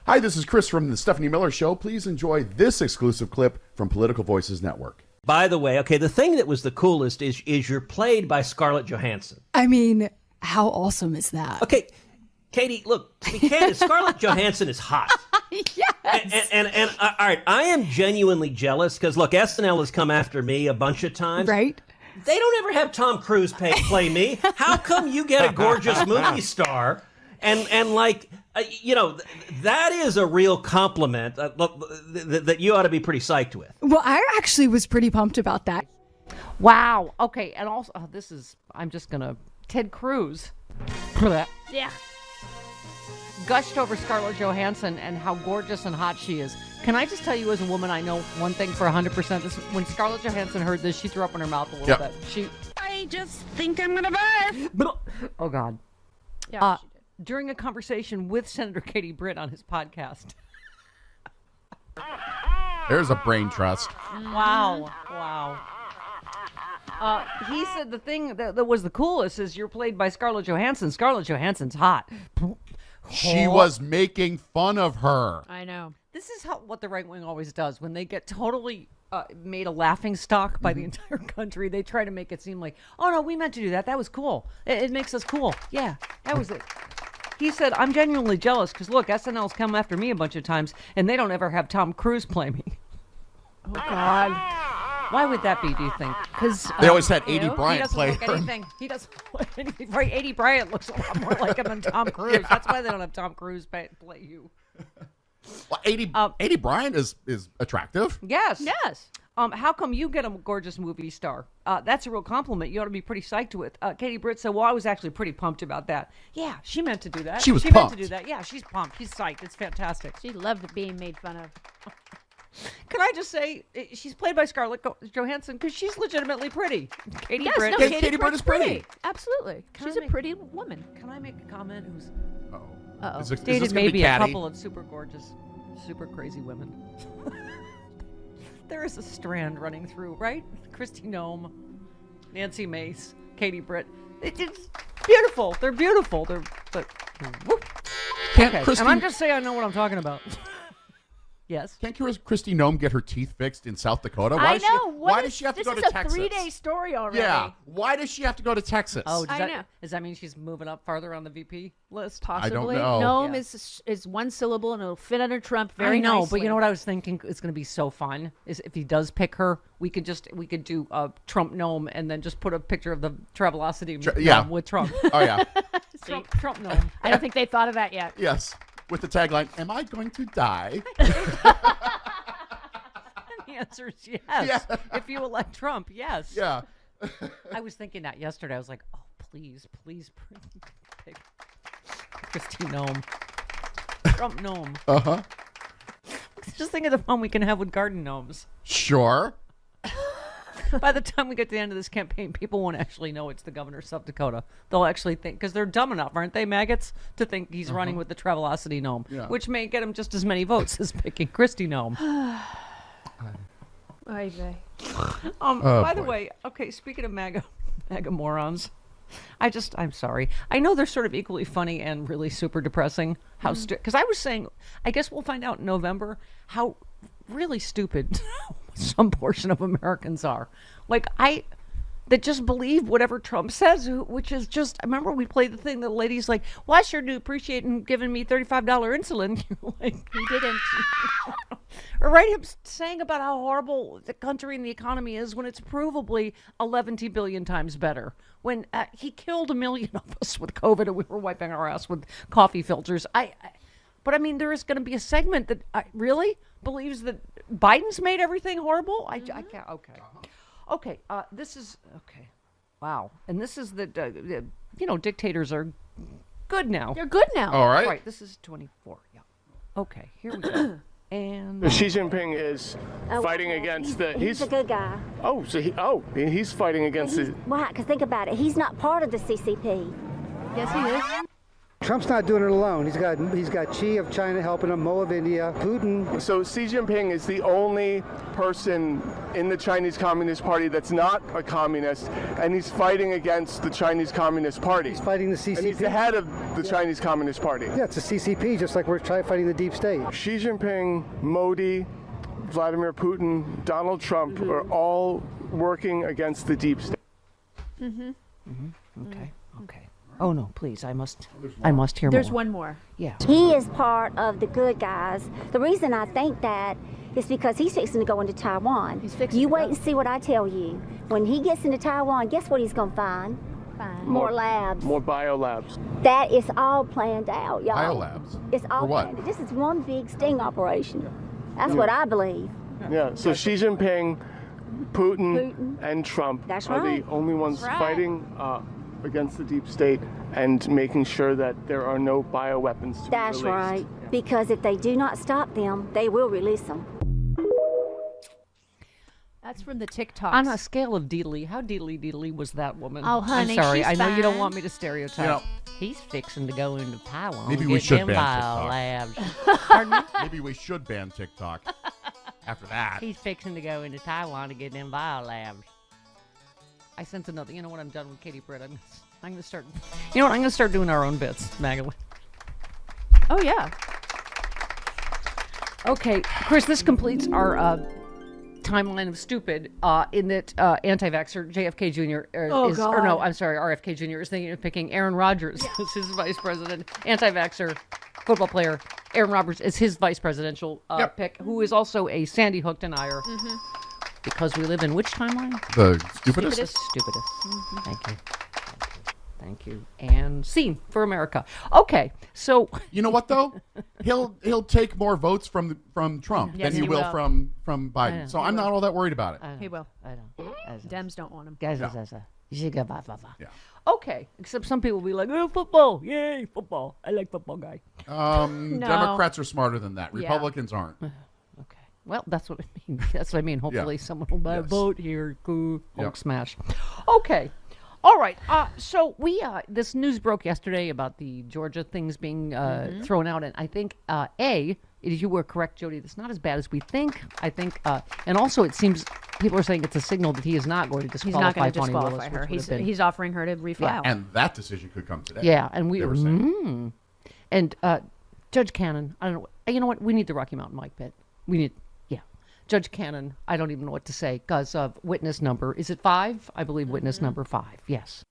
Hi, this is Chris from the Stephanie Miller Show. Please enjoy this exclusive clip from Political Voices Network. By the way, okay, the thing that was the coolest is you're played by Scarlett Johansson. I mean, how awesome is that? Okay, Katie, look, to be candid, Scarlett Johansson is hot. Yes. And all right, I am genuinely jealous because, look, SNL has come after me a bunch of times. Right? They don't ever have Tom Cruise play me. How come you get a gorgeous movie star and like, that is a real compliment that you ought to be pretty psyched with. Well, I actually was pretty pumped about that. Wow. Okay. And also, I'm just going to, Ted Cruz. Yeah. Gushed over Scarlett Johansson and how gorgeous and hot she is. Can I just tell you, as a woman, I know one thing for 100%. This, when Scarlett Johansson heard this, she threw up in her mouth a little bit. I just think I'm gonna barf. Oh, God. Yeah, she did. During a conversation with Senator Katie Britt on his podcast. There's a brain trust. Wow. He said the thing that was the coolest is you're played by Scarlett Johansson. Scarlett Johansson's hot. She was making fun of her. I know. This is what the right wing always does. When they get totally made a laughing stock by the entire country, they try to make it seem like, oh, no, we meant to do that. That was cool. It makes us cool. Yeah, that was it. He said, I'm genuinely jealous because, look, SNL's come after me a bunch of times, and they don't ever have Tom Cruise play me. Oh, God. Why would that be, do you think? Because They always had A.D. Bryant play He doesn't look anything. He doesn't look anything. Right, A.D. Bryant looks a lot more like him than Tom Cruise. Yeah. That's why they don't have Tom Cruise play you. Well, A.D. Bryant is attractive. Yes. Yes. How come you get a gorgeous movie star? That's a real compliment. You ought to be pretty psyched with. Katie Britt said, well, I was actually pretty pumped about that. Yeah, she meant to do that. She was meant pumped. to do that. Yeah, she's pumped. She's psyched. It's fantastic. She loved being made fun of. Can I just say, she's played by Scarlett Johansson because she's legitimately pretty. Katie Yes, Britt. no, Yeah, Katie Katie Britt is pretty. Absolutely. Can She's I a make- pretty woman. Can I make a comment who's Uh-oh. Is this dated gonna be maybe a catty? couple of super gorgeous, super crazy women? There is a strand running through, right? Kristi Noem, Nancy Mace, Katie Britt. It's beautiful. They're beautiful. But whoop. Can't Okay. Kristi, And I'm just saying I know what I'm talking about. Yes. can't Kristi Noem get her teeth fixed in South Dakota? I know. Why does she have to go to Texas? This is a 3-day story already. Yeah. Why does she have to go to Texas? Oh, I know. does that mean she's moving up farther on the VP list? Possibly. know. Gnome Yeah. is one syllable and it'll fit under Trump I very know, nicely. but you know what I was thinking is going to be so fun is if he does pick her, we could do Trump Gnome and then just put a picture of the Travelocity yeah. gnome with Trump. Oh, yeah. Trump Gnome. I don't think they thought of that yet. Yes. With the tagline, am I going to die? The answer is yes. Yeah. If you elect Trump, yes. Yeah. I was thinking that yesterday. I was like, oh, please pick Kristi Gnome. Trump Gnome. Uh-huh. Just think of the fun we can have with garden gnomes. Sure. By the time we get to the end of this campaign, people won't actually know it's the governor of South Dakota. They'll actually think, because they're dumb enough, aren't they, maggots, to think he's running with the Travelocity gnome, Yeah. which may get him just as many votes as picking Kristi Gnome. Oy vey. By the boy. way, okay, speaking of MAGA morons, I'm sorry. I know they're sort of equally funny and really super depressing. Because I was saying, I guess we'll find out in November how really stupid some portion of Americans are. Like, that just believe whatever Trump says, which is just, I remember we played the thing, the lady's like, well, I sure do appreciate him giving me $35 insulin. You're like, He didn't. or right, him saying about how horrible the country and the economy is when it's provably 11 billion times better. When he killed 1 million of us with COVID and we were wiping our ass with coffee filters. But I mean, there is going to be a segment that really believes that Biden's made everything horrible. I can't. Okay. This is okay. Wow. And this is that dictators are good now. You're good now. All right. Right. This is 24. Yeah. Okay. Here we go. And Xi Jinping is fighting against the. He's a good guy. He's fighting against the. Why? Because think about it. He's not part of the CCP. Yes, he is. Trump's not doing it alone. He's got Xi of China helping him, Mo of India, Putin. So Xi Jinping is the only person in the Chinese Communist Party that's not a communist, and he's fighting against the Chinese Communist Party. He's fighting the CCP. And he's the head of the Chinese Communist Party. Yeah, it's a CCP, just like we're fighting the deep state. Xi Jinping, Modi, Vladimir Putin, Donald Trump are all working against the deep state. Okay. Oh no, please! I must hear There's more. one more. Yeah. He is part of the good guys. The reason I think that is because he's fixing to go into Taiwan. He's fixing You to wait go. and see what I tell you. When he gets into Taiwan, guess what he's going to find? Fine. More labs. More biolabs. That is all planned out, y'all. Biolabs. It's all For what? planned. This is one big sting operation. That's what I believe. Yeah, so Xi Jinping, Putin, Putin. and Trump That's are right. the only ones That's right. fighting against the deep state and making sure that there are no bioweapons to be That's released. right. Because if they do not stop them, they will release them. That's from the TikTok. On a scale of deedly, how deedly was that woman? Oh, honey, I'm sorry. she's I know you don't fine. want me to stereotype. You know- He's fixing to go into Taiwan. Maybe and we get should them ban TikTok. biolabs. Pardon me? Maybe we should ban TikTok after that. He's fixing to go into Taiwan to get them biolabs. I sense another. You know what? I'm done with Katie Britt. I'm going to start. You know what? I'm going to start doing our own bits, Magdalene. Oh yeah. Okay, Chris, this completes our timeline of stupid in that anti-vaxxer JFK Jr. Oh, is, or no, God. I'm sorry, RFK Jr. is thinking of picking Aaron Rodgers as his vice president. Anti-vaxxer football player Aaron Rodgers is his vice presidential pick, who is also a Sandy Hook denier. Because we live in which timeline? The stupidest? Stupidest. Thank you. Thank you. And scene for America. Okay, so You know what though? He'll take more votes from Trump Yes, than he he will will. from Biden. So I'm not all that worried about it. He will. I don't. Dems don't want him. Guys, Yeah. okay, except some people will be like, oh, football. Yay, football. I like football guy. No. Democrats are smarter than that. Republicans aren't. Okay. Well, that's what I mean. That's what I mean. Hopefully someone will buy a Yes. vote here. Cool. Hulk Yep. smash. Okay. All right. So we this news broke yesterday about the Georgia things being thrown out, and I think you were correct, Jody. It's not as bad as we think. I think, and also it seems people are saying it's a signal that he is not going to He's disqualify not going to Tawny disqualify Willis, her. which would have been- He's offering her to refile. And that decision could come today. yeah, and we They were saying. and Judge Cannon. I don't know. You know what? We need the Rocky Mountain Mike bit. We need. Judge Cannon, I don't even know what to say because of witness number. Is it 5? I believe witness number 5. Yes.